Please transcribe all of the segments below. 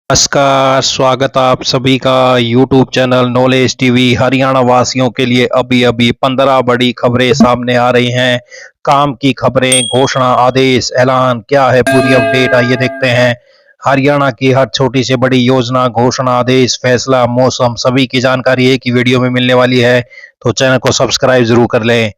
नमस्कार, स्वागत आप सभी का YouTube channel knowledge TV. Haryana वासियों के लिए अभी अभी 15 बड़ी खबरें सामने आ रही हैं। काम की खबरें, घोषणा, आदेश, ऐलान, क्या है पूरी अपडेट, आइए देखते हैं। हरियाणा की हर छोटी से बड़ी योजना, घोषणा, आदेश, फैसला, मौसम, सभी की जानकारी एक ही वीडियो में मिलने वाली है, तो चैनल को सब्सक्राइब जरूर कर लें।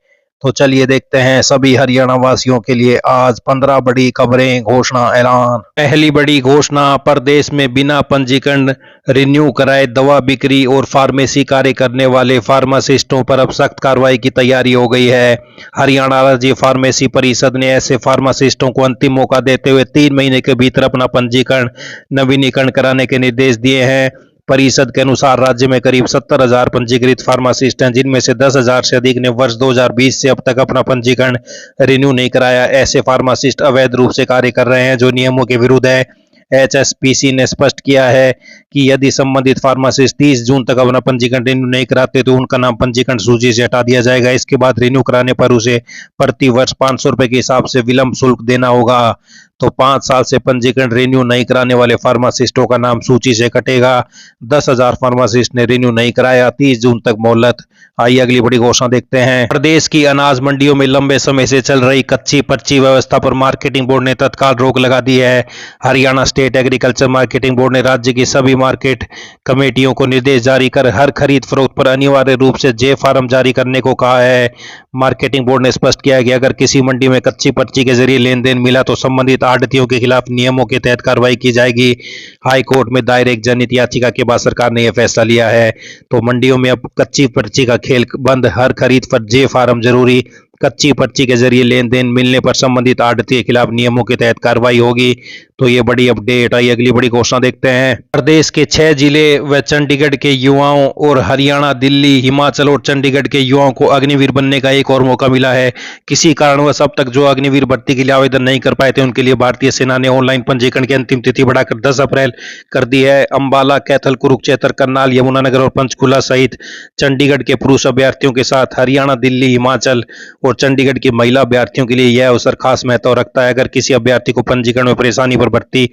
तो चलिए देखते हैं सभी हरियाणा वासियों के लिए आज 15 बड़ी खबरें, घोषणा, ऐलान। पहली बड़ी घोषणा, प्रदेश में बिना पंजीकरण रिन्यू कराए दवा बिक्री और फार्मेसी कार्य करने वाले फार्मासिस्टों पर अब सख्त कार्रवाई की तैयारी हो गई है। हरियाणा राज्य फार्मेसी परिषद ने ऐसे फार्मासिस्टों को अंतिम मौका देते हुए 3 महीने के भीतर अपना पंजीकरण नवीनीकरण कराने के निर्देश दिए हैं। परिषद के अनुसार राज्य में करीब 70,000 पंजीकृत फार्मासिस्ट हैं, जिनमें से 10,000 से अधिक ने वर्ष 2020 से अब तक अपना पंजीकरण रिन्यू नहीं कराया। ऐसे फार्मासिस्ट अवैध रूप से कार्य कर रहे हैं, जो नियमों के विरुद्ध है। एचएसपीसी ने स्पष्ट किया है कि यदि संबंधित फार्मासिस्ट 30 जून तक अपना पंजीकरण रिन्यू नहीं कराते तो उनका नाम पंजीकरण सूची से हटा दिया जाएगा। इसके बाद रिन्यू कराने पर उसे प्रति वर्ष 500 रुपए के हिसाब से विलंब शुल्क देना होगा। तो 5 साल से पंजीकरण रिन्यू नहीं कराने वाले फार्मासिस्टों का नाम सूची से कटेगा। 10,000 फार्मासिस्ट ने रिन्यू नहीं कराया, 30 जून तक मोहलत। आइए अगली बड़ी घोषणा देखते हैं। प्रदेश की अनाज मंडियों में लंबे समय से चल रही कच्ची पर्ची व्यवस्था पर मार्केटिंग बोर्ड ने तत्काल रोक लगा दी है। Haryana state agriculture marketing board ने राज्य की सभी मार्केट कमेटियों को निर्देश जारी कर हर खरीद फरोख्त पर अनिवार्य रूप से जे फार्म जारी करने को कहा है। मार्केटिंग बोर्ड ने स्पष्ट किया कि अगर किसी मंडी में कच्ची पर्ची के जरिए लेन देन मिला तो संबंधित आढ़तियों के खिलाफ नियमों के तहत कार्रवाई की जाएगी। हाई कोर्ट में दायर एक जनहित याचिका के बाद सरकार ने यह फैसला लिया है। तो मंडियों में अब कच्ची पर्ची का खेल बंद, हर खरीद पर जे फार्म जरूरी। कच्ची पर्ची के जरिए लेन देन मिलने पर संबंधित आढ़ती के खिलाफ नियमों के तहत कार्रवाई होगी। तो ये बड़ी अपडेट आई। अगली बड़ी घोषणा देखते हैं। प्रदेश के 6 जिले व चंडीगढ़ के युवाओं और हरियाणा, दिल्ली, हिमाचल और चंडीगढ़ के युवाओं को अग्निवीर बनने का एक और मौका मिला है। किसी कारणवश अब तक जो अग्निवीर भर्ती के लिए आवेदन नहीं कर पाए थे, उनके लिए भारतीय सेना ने ऑनलाइन पंजीकरण की अंतिम तिथि बढ़ाकर 10 अप्रैल कर दी है। अंबाला, कैथल, कुरुक्षेत्र, करनाल, यमुनानगर और पंचकुला सहित चंडीगढ़ के पुरुष अभ्यर्थियों के साथ हरियाणा, दिल्ली, हिमाचल और चंडीगढ़ की महिला अभ्यर्थियों के लिए यह अवसर खास महत्व रखता है। अगर किसी अभ्यर्थी को पंजीकरण में परेशानी पर भर्ती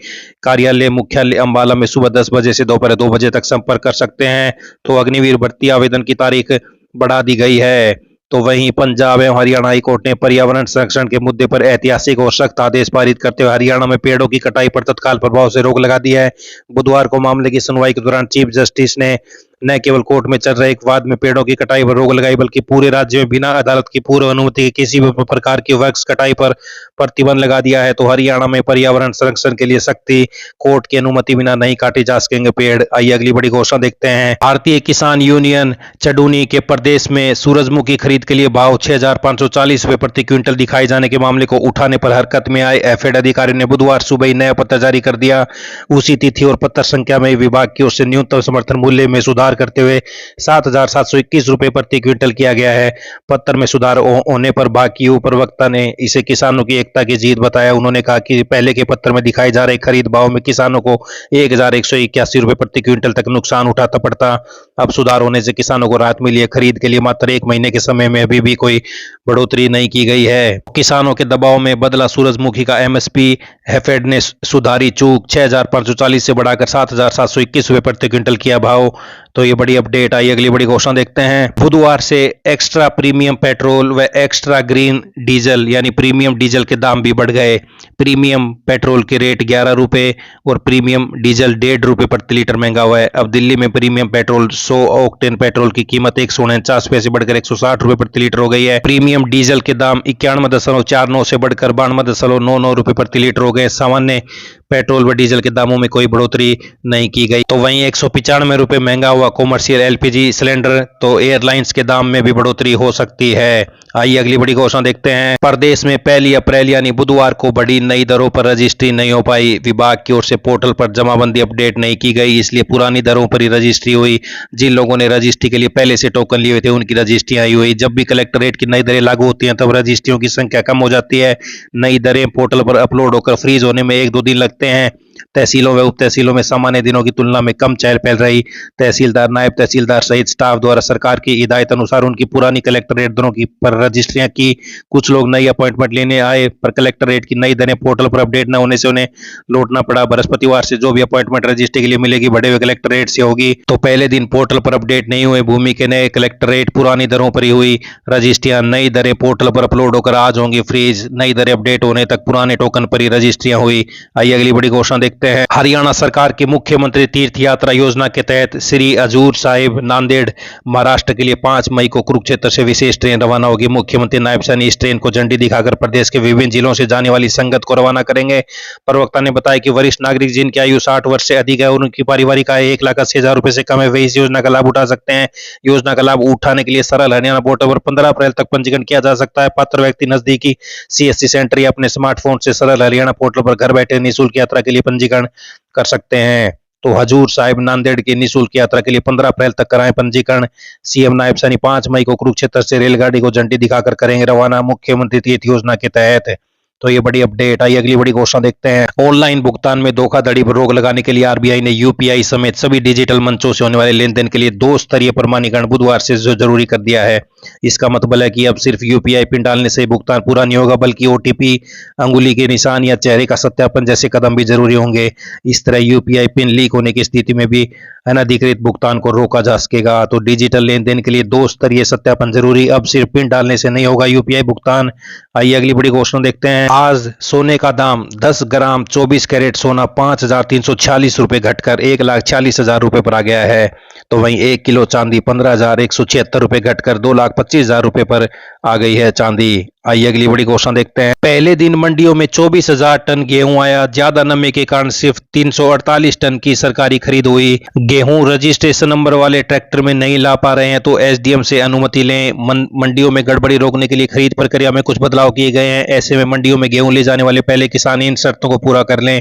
कार्यालय मुख्यालय अंबाला में सुबह 10 बजे से दोपहर 2 बजे तक संपर्क कर सकते हैं। तो अग्निवीर भर्ती आवेदन की तारीख बढ़ा दी गई है। तो वहीं पंजाब एवं हरियाणा हाईकोर्ट ने पर्यावरण संरक्षण के मुद्दे पर ऐतिहासिक और सख्त आदेश पारित करते हुए हरियाणा में पेड़ों की कटाई पर तत्काल प्रभाव से रोक लगा दी है। बुधवार को मामले की सुनवाई के दौरान चीफ जस्टिस ने न केवल कोर्ट में चल रहे एक वाद में पेड़ों की कटाई पर रोक लगाई, बल्कि पूरे राज्य में बिना अदालत की पूर्व अनुमति के किसी भी प्रकार की वृक्ष कटाई पर प्रतिबंध लगा दिया है। तो हरियाणा में पर्यावरण संरक्षण के लिए सख्ती, कोर्ट की अनुमति बिना नहीं काटे जा सकेंगे पेड़। आइए अगली बड़ी घोषणा देखते हैं। भारतीय किसान यूनियन चडूनी के प्रदेश में सूरजमुखी खरीद के लिए भाव 6,540 रुपए प्रति क्विंटल दिखाए जाने के मामले को उठाने पर हरकत में आए एफेड अधिकारियों ने बुधवार सुबह ही नया पत्र जारी कर दिया। उसी तिथि और पत्र संख्या में विभाग की ओर से न्यूनतम समर्थन मूल्य में सुधार करते हुए 7,721 रुपए प्रति क्विंटल किया गया है। पत्र में सुधार होने पर बाकी प्रवक्ता ने इसे किसानों की एकता की जीत बताया। उन्होंने कहा कि पहले के पत्र में दिखाए जा रहे खरीद भाव में किसानों को 1,181 रुपए प्रति क्विंटल तक नुकसान उठाना पड़ता। अब सुधार होने से किसानों को राहत मिली है। खरीद के लिए मात्र 1 महीने के समय में अभी भी कोई बढ़ोतरी नहीं की गई है। किसानों के दबाव में बदला सूरजमुखी का एमएसपी। हेफेड ने सुधारी चूक, 6,540 से बढ़ाकर 7,721 रुपए प्रति क्विंटल किया भाव। तो ये बड़ी अपडेट आई। अगली बड़ी घोषणा देखते हैं। बुधवार से एक्स्ट्रा प्रीमियम पेट्रोल व एक्स्ट्रा ग्रीन डीजल यानी प्रीमियम डीजल के दाम भी बढ़ गए। प्रीमियम पेट्रोल के रेट 11 रुपए और प्रीमियम डीजल 1.5 रुपए प्रति लीटर महंगा हुआ है। अब दिल्ली में प्रीमियम पेट्रोल 100 ऑक्टेन पेट्रोल की कीमत 149 पैसे बढ़कर 160 रुपए प्रति लीटर हो गई है। प्रीमियम डीजल के दाम 91.49 से बढ़कर 92.99 रुपए प्रति लीटर हो गए। सामान्य पेट्रोल व डीजल के दामों में कोई बढ़ोतरी नहीं की गई। तो वहीं 195 रुपए महंगा हुआ कॉमर्शियल एलपीजी सिलेंडर। तो एयरलाइंस के दाम में भी बढ़ोतरी हो सकती है। आइए अगली बड़ी घोषणा देखते हैं। प्रदेश में 1 अप्रैल यानी बुधवार को बड़ी नई दरों पर रजिस्ट्री नहीं हो पाई। विभाग की ओर से पोर्टल पर जमाबंदी अपडेट नहीं की गई, इसलिए पुरानी दरों पर ही रजिस्ट्री हुई। जिन लोगों ने रजिस्ट्री के लिए पहले से टोकन लिए हुए थे, उनकी रजिस्ट्री आई हुई। जब भी कलेक्टरेट की नई दरें लागू होती हैं, तब रजिस्ट्रियों की संख्या कम हो जाती है। नई दरें पोर्टल पर अपलोड होकर फ्रीज होने में 1-2 दिन लगते हैं। तहसीलों व उप तहसीलों में सामान्य दिनों की तुलना में कम चहल पहल रही। तहसीलदार, नायब तहसीलदार सहित स्टाफ द्वारा सरकार की हिदायत अनुसार उनकी पुरानी कलेक्टरेट दरों की पर रजिस्ट्रियां की। कुछ लोग नई अपॉइंटमेंट लेने आए पर कलेक्टरेट की नई दरें पोर्टल पर अपडेट न होने से उन्हें लौटना पड़ा। बृहस्पतिवार से जो भी अपॉइंटमेंट रजिस्ट्री के लिए मिलेगी बड़े हुए कलेक्टरेट से होगी। तो पहले दिन पोर्टल पर अपडेट नहीं हुए भूमि के नए कलेक्टरेट पुरानी दरों पर ही हुई रजिस्ट्रियां। नई दरें पोर्टल पर अपलोड होकर आज होंगी फ्रीज। नई दरें अपडेट होने तक पुराने टोकन पर ही रजिस्ट्रियां हुई। आइए अगली बड़ी घोषणा देखते हैं। हरियाणा सरकार की मुख्यमंत्री तीर्थ यात्रा योजना के तहत श्री हजूर साहिब नांदेड़ महाराष्ट्र के लिए 5 मई को कुरुक्षेत्र से विशेष ट्रेन रवाना होगी। मुख्यमंत्री नायब सैनी इस ट्रेन को झंडी दिखाकर प्रदेश के विभिन्न जिलों से जाने वाली संगत को रवाना करेंगे। प्रवक्ता ने बताया कि वरिष्ठ नागरिक जिनकी आयु 60 वर्ष से अधिक है और उनकी पारिवारिक आय 1,80,000 रुपए से कम है वे इस योजना का लाभ उठा सकते हैं। योजना का लाभ उठाने के लिए सरल हरियाणा पोर्टल पर 15 अप्रैल तक पंजीकरण किया जा सकता है। पात्र व्यक्ति नजदीकी सीएससी सेंटर या अपने स्मार्टफोन से सरल हरियाणा पोर्टल पर घर बैठे निःशुल्क यात्रा के लिए पंजीकरण कर सकते हैं। तो हजूर साहिब नांदेड़ की निःशुल्क यात्रा के लिए 15 अप्रैल तक कराएं पंजीकरण। सीएम नायब सैनी 5 मई को कुरुक्षेत्र से रेलगाड़ी को झंडी दिखाकर करेंगे रवाना मुख्यमंत्री तीर्थ योजना के तहत। तो ये बड़ी अपडेट आई। अगली बड़ी घोषणा देखते हैं। ऑनलाइन भुगतान में धोखाधड़ी पर रोक लगाने के लिए आरबीआई ने यूपीआई समेत सभी डिजिटल मंचों से होने वाले लेन देन के लिए 2 स्तरीय प्रमाणीकरण बुधवार से जरूरी कर दिया है। इसका मतलब है कि अब सिर्फ यूपीआई पिन डालने से भुगतान पूरा नहीं होगा बल्कि ओटीपी, अंगुली के निशान या चेहरे का सत्यापन जैसे कदम भी जरूरी होंगे। इस तरह यूपीआई पिन लीक होने की स्थिति में भी अनधिकृत भुगतान को रोका जा सकेगा। तो डिजिटल लेन देन के लिए 2 स्तरीय सत्यापन जरूरी, अब सिर्फ पिन डालने से नहीं होगा यूपीआई भुगतान। आइए अगली बड़ी घोषणा देखते हैं। आज सोने का दाम 10 ग्राम 24 कैरेट सोना 5,346 रुपए घटकर 1,40,000 रुपए पर आ गया है। तो वहीं 1 किलो चांदी 15,176 रुपए घटकर 2,25,000 रुपए पर आ गई है चांदी। आइए अगली बड़ी घोषणा देखते हैं। पहले दिन मंडियों में 24,000 टन गेहूं आया। ज्यादा नमी के कारण सिर्फ 348 टन की सरकारी खरीद हुई। गेहूं रजिस्ट्रेशन नंबर वाले ट्रैक्टर में नहीं ला पा रहे हैं तो एसडीएम से अनुमति लें। मंडियों में गड़बड़ी रोकने के लिए खरीद प्रक्रिया में कुछ बदलाव किए गए हैं। ऐसे में मंडियों में गेहूं ले जाने वाले पहले किसान इन शर्तों को पूरा कर लें।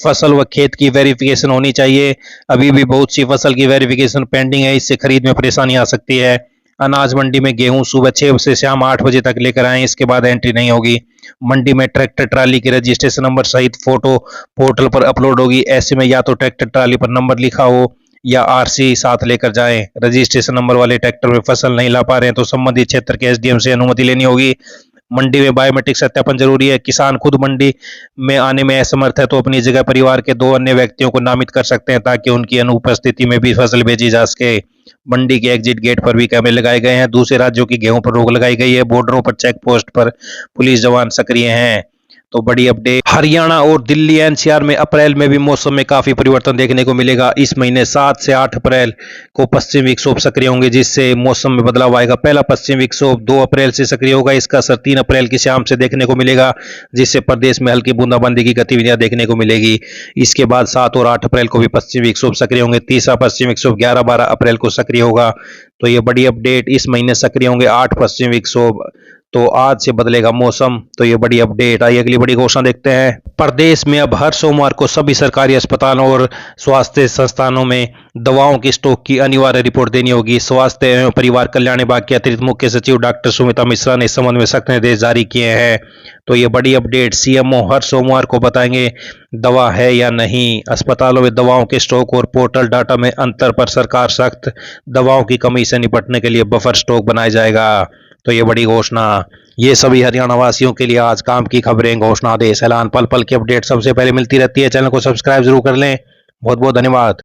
फसल व खेत की वेरिफिकेशन होनी चाहिए। अभी भी बहुत सी फसल की वेरिफिकेशन पेंडिंग है, इससे खरीद में परेशानी आ सकती है। अनाज मंडी में गेहूं सुबह 6 से शाम 8 बजे तक लेकर आएं, इसके बाद एंट्री नहीं होगी। मंडी में ट्रैक्टर ट्राली की रजिस्ट्रेशन नंबर सहित फोटो पोर्टल पर अपलोड होगी। ऐसे में या तो ट्रैक्टर ट्राली पर नंबर लिखा हो या आरसी साथ लेकर जाएं। रजिस्ट्रेशन नंबर वाले ट्रैक्टर में फसल नहीं ला पा रहे हैं तो संबंधित क्षेत्र के एसडीएम से अनुमति लेनी होगी। मंडी में बायोमेट्रिक सत्यापन जरूरी है। किसान खुद मंडी में आने में असमर्थ है तो अपनी जगह परिवार के 2 अन्य व्यक्तियों को नामित कर सकते हैं ताकि उनकी अनुपस्थिति में भी फसल भेजी जा सके। मंडी के एग्जिट गेट पर भी कैमरे लगाए गए हैं। दूसरे राज्यों की गेहूं पर रोक लगाई गई है। बॉर्डरों पर चेक पोस्ट पर पुलिस जवान सक्रिय हैं। तो बड़ी अपडेट। हरियाणा और दिल्ली एनसीआर में अप्रैल में भी मौसम में काफी परिवर्तन देखने को मिलेगा। इस महीने 7 से 8 अप्रैल को पश्चिम विक्षोभ सक्रिय होंगे जिससे मौसम में बदलाव आएगा। पहला पश्चिम विक्षोभ 2 अप्रैल से सक्रिय होगा। इसका असर 3 अप्रैल की शाम से देखने को मिलेगा जिससे प्रदेश में हल्की बूंदाबांदी की गतिविधियां देखने को मिलेगी। इसके बाद 7 और 8 अप्रैल को भी पश्चिम विक्षोभ सक्रिय होंगे। तीसरा पश्चिम विक्षोभ 11-12 अप्रैल को सक्रिय होगा। तो ये बड़ी अपडेट। इस महीने सक्रिय होंगे 8 पश्चिम विक्षोभ। तो आज से बदलेगा मौसम। तो ये बड़ी अपडेट। आइए अगली बड़ी घोषणा देखते हैं। प्रदेश में अब हर सोमवार को सभी सरकारी अस्पतालों और स्वास्थ्य संस्थानों में दवाओं की स्टॉक की अनिवार्य रिपोर्ट देनी होगी। स्वास्थ्य एवं परिवार कल्याण विभाग के अतिरिक्त मुख्य सचिव डॉक्टर सुमिता मिश्रा ने इस संबंध में सख्त निर्देश जारी किए हैं। तो ये बड़ी अपडेट। सीएमओ हर सोमवार को बताएंगे दवा है या नहीं। अस्पतालों में दवाओं के स्टॉक और पोर्टल डाटा में अंतर पर सरकार सख्त। दवाओं की कमी से निपटने के लिए बफर स्टॉक बनाया जाएगा। तो ये बड़ी घोषणा। ये सभी हरियाणा वासियों के लिए आज काम की खबरें, घोषणा, आदेश, ऐलान, पल पल की अपडेट सबसे पहले मिलती रहती है। चैनल को सब्सक्राइब जरूर कर लें। बहुत बहुत धन्यवाद।